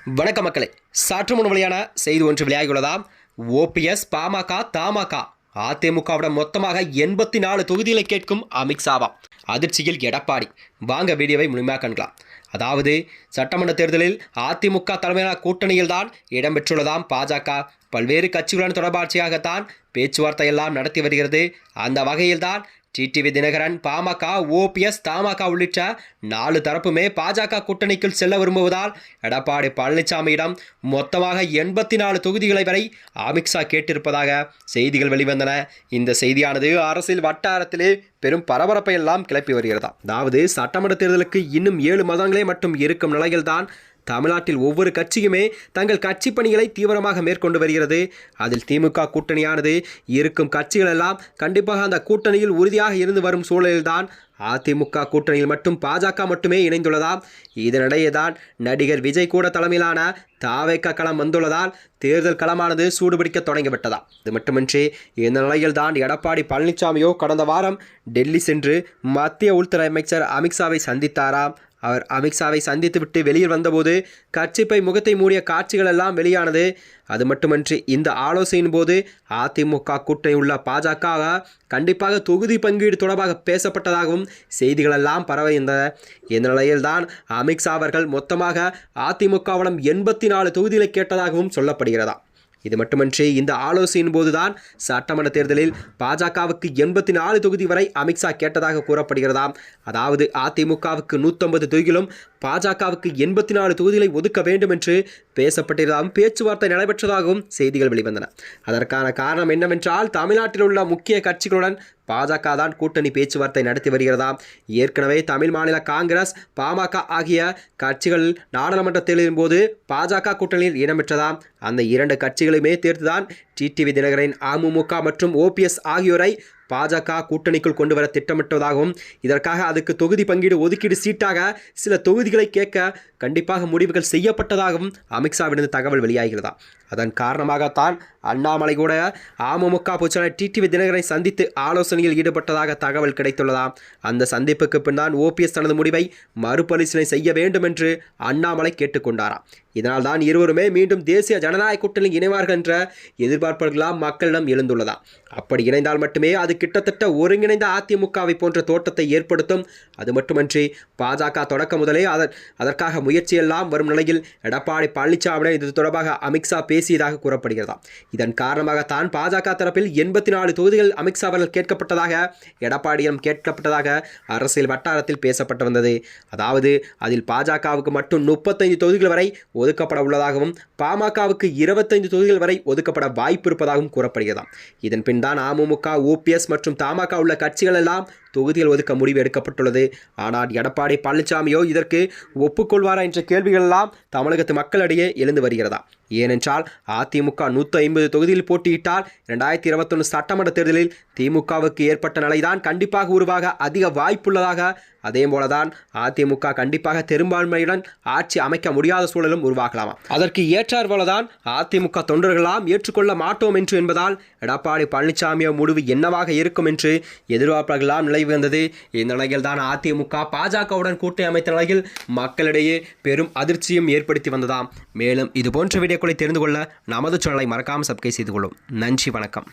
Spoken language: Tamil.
வணக்க மக்களே, சற்று முன் வெளியான செய்தி ஒன்று வெளியாகியுள்ளதாம். ஓபிஎஸ், பாமக, தமாக, அதிமுகவிடம் மொத்தமாக 84 தொகுதிகளை கேட்கும் அமித்ஷாவா? அதிர்ச்சியில் எடப்பாடி. வாங்க வீடியோவை முழுமையாக காண்கலாம். அதாவது சட்டமன்ற தேர்தலில் அதிமுக தலைமையிலான கூட்டணியில் தான் இடம்பெற்றுள்ளதாம் பாஜக. பல்வேறு கட்சிகளுடன் தொடர்பாட்சியாகத்தான் பேச்சுவார்த்தை எல்லாம் நடத்தி வருகிறது. அந்த வகையில்தான் டிடிவி தினகரன், பாமக, ஓபிஎஸ், தமாக உள்ளிட்ட 4 தரப்புமே பாஜக கூட்டணிக்குள் செல்ல விரும்புவதால் எடப்பாடி பழனிசாமியிடம் மொத்தமாக 84 தொகுதிகளை வரை அமித்ஷா கேட்டிருப்பதாக செய்திகள் வெளிவந்தன. இந்த செய்தியானது அரசியல் வட்டாரத்திலே பெரும் பரபரப்பை எல்லாம் கிளப்பி வருகிறதா. அதாவது சட்டமன்ற தேர்தலுக்கு இன்னும் 7 மாதங்களே மட்டும் இருக்கும் நிலையில்தான் தமிழ்நாட்டில் ஒவ்வொரு கட்சியுமே தங்கள் கட்சி பணிகளை தீவிரமாக மேற்கொண்டு வருகிறது. அதில் திமுக கூட்டணியானது இருக்கும் கட்சிகள் எல்லாம் கண்டிப்பாக அந்த கூட்டணியில் உறுதியாக இருந்து வரும் சூழலில்தான் அதிமுக கூட்டணியில் மட்டும் பாஜக மட்டுமே இணைந்துள்ளதாம். இதனிடையே தான் நடிகர் விஜய் கூட தலைமையிலான தாவேக களம் வந்துள்ளதால் தேர்தல் களமானது சூடுபிடிக்க தொடங்கிவிட்டதா. இது மட்டுமின்றி இந்த நிலையில் தான் எடப்பாடி பழனிசாமியோ கடந்த வாரம் டெல்லி சென்று மத்திய உள்துறை அமைச்சர் அமித்ஷாவை சந்தித்தாராம். அவர் அமித்ஷாவை சந்தித்துவிட்டு வெளியில் வந்தபோது கட்சிப்பை முகத்தை மூடிய காட்சிகள் எல்லாம் வெளியானது. அது மட்டுமன்றி இந்த ஆலோசனையின் போது அதிமுக கூட்டணி உள்ள பாஜக கண்டிப்பாக தொகுதி பங்கீடு தொடர்பாக பேசப்பட்டதாகவும் செய்திகள் எல்லாம் பரவியிருந்தன. இந்த நிலையில்தான் அமித்ஷா அவர்கள் மொத்தமாக அதிமுகவிடம் 84 தொகுதிகளை கேட்டதாகவும் சொல்லப்படுகிறதா. இது மட்டுமன்றி இந்த ஆலோசனையின் போதுதான் சட்டமன்ற தேர்தலில் பாஜகவுக்கு 84 தொகுதி வரை அமித்ஷா கேட்டதாக கூறப்படுகிறதாம். அதாவது அதிமுகவுக்கு 150 தொகுதிகளும் பாஜகவுக்கு 84 தொகுதிகளை ஒதுக்க வேண்டும் என்று பேசப்பட்டிருந்தாலும் பேச்சுவார்த்தை நடைபெற்றதாகவும் செய்திகள் வெளிவந்தன. அதற்கான காரணம் என்னவென்றால் தமிழ்நாட்டில் உள்ள முக்கிய கட்சிகளுடன் பாஜக தான் கூட்டணி பேச்சுவார்த்தை நடத்தி வருகிறதாம். ஏற்கனவே தமிழ் மாநில காங்கிரஸ், பாமக ஆகிய கட்சிகள் நாடாளுமன்ற தேர்தலின் போது பாஜக கூட்டணியில் இடம்பெற்றதாம். அந்த 2 கட்சிகளுமே தேர்ந்துதான் டிடிவி தினகரன், அமமுக மற்றும் ஓபிஎஸ் ஆகியோரை பாஜக கூட்டணிக்குள் கொண்டு வர திட்டமிட்டதாகவும் இதற்காக அதுக்கு தொகுதி பங்கீடு ஒதுக்கீடு சீட்டாக சில தொகுதிகளை கேட்க கண்டிப்பாக முடிவுகள் செய்யப்பட்டதாகவும் அமித்ஷாவிடம் தகவல் வெளியாகிறதா. அதன் காரணமாகத்தான் அண்ணாமலை கூட அமமுக பொதுச்செயலாளர் டிடிவி தினகரனை சந்தித்து ஆலோசனையில் ஈடுபட்டதாக தகவல் கிடைத்துள்ளதாம். அந்த சந்திப்புக்கு பின்னால் ஓபிஎஸ் தனது முடிவை மறுபரிசீலனை செய்ய வேண்டும் என்று அண்ணாமலை கேட்டுக்கொண்டாராம். இதனால் தான் இருவருமே மீண்டும் தேசிய ஜனநாயக கூட்டணியில் இணைவார்கள் என்ற எதிர்பார்ப்புகளாம் மக்களிடம் எழுந்துள்ளதா. அப்படி இணைந்தால் மட்டுமே அது கிட்டத்தட்ட ஒருங்கிணைந்த அதிமுகவை போன்ற தோட்டத்தை ஏற்படுத்தும். அது மட்டுமன்றி பாஜக தொடக்க முதலே அதற்காக முயற்சியெல்லாம் வரும் நிலையில் எடப்பாடி பழனிசாமியிடம் இது தொடர்பாக அமித்ஷா பேசியதாக கூறப்படுகிறதா. இதன் காரணமாகத்தான் பாஜக தரப்பில் 84 தொகுதிகள் அமித்ஷா அவர்கள் கேட்கப்பட்டதாக எடப்பாடியிடம் கேட்கப்பட்டதாக அரசியல் வட்டாரத்தில் பேசப்பட்டு வந்தது. அதாவது அதில் பாஜகவுக்கு மட்டும் 35 தொகுதிகள் வரை ஒதுக்கப்பட உள்ளதாகவும் பாமகவுக்கு 25 தொகுதிகள் வரை ஒதுக்கப்பட வாய்ப்பு இருப்பதாகவும் கூறப்படுகிறதாம். இதன் பின் தான் அமமுக, ஓபிஎஸ் மற்றும் தமாக உள்ள கட்சிகள் எல்லாம் தொகுதிகள் ஒதுக்க முடிவு எடுக்கப்பட்டுள்ளது. ஆனால் எடப்பாடி பழனிசாமியோ இதற்கு ஒப்புக்கொள்வாரா என்ற கேள்விகள் எல்லாம் தமிழகத்து மக்களிடையே எழுந்து வருகிறதா. ஏனென்றால் அதிமுக 150 தொகுதியில் போட்டியிட்டால் 2021 சட்டமன்ற தேர்தலில் திமுகவுக்கு ஏற்பட்ட நிலைதான் கண்டிப்பாக உருவாக அதிக வாய்ப்புள்ளதாக, அதே போலதான் அதிமுக கண்டிப்பாக பெரும்பான்மையுடன் ஆட்சி அமைக்க முடியாத சூழலும் உருவாகலாமா. அதற்கு ஏற்றார் போலதான் அதிமுக தொண்டர்களாம் ஏற்றுக்கொள்ள மாட்டோம் என்று என்பதால் எடப்பாடி பழனிசாமியோ முடிவு என்னவாக இருக்கும் என்று எதிர்பார்ப்புகளாம் நிலை வந்தது. இந்த நிலையில் தான் அதிமுக பாஜகவுடன் கூட்டணி அமைத்த நிலையில் மக்களிடையே பெரும் அதிர்ச்சியும் ஏற்படுத்தி வந்ததாம். மேலும் இது போன்ற வீடியோக்களை தெரிந்து கொள்ள நமது சேனலை மறக்காமல் சப்ஸ்கிரைப் செய்து கொள்ளும். நன்றி, வணக்கம்.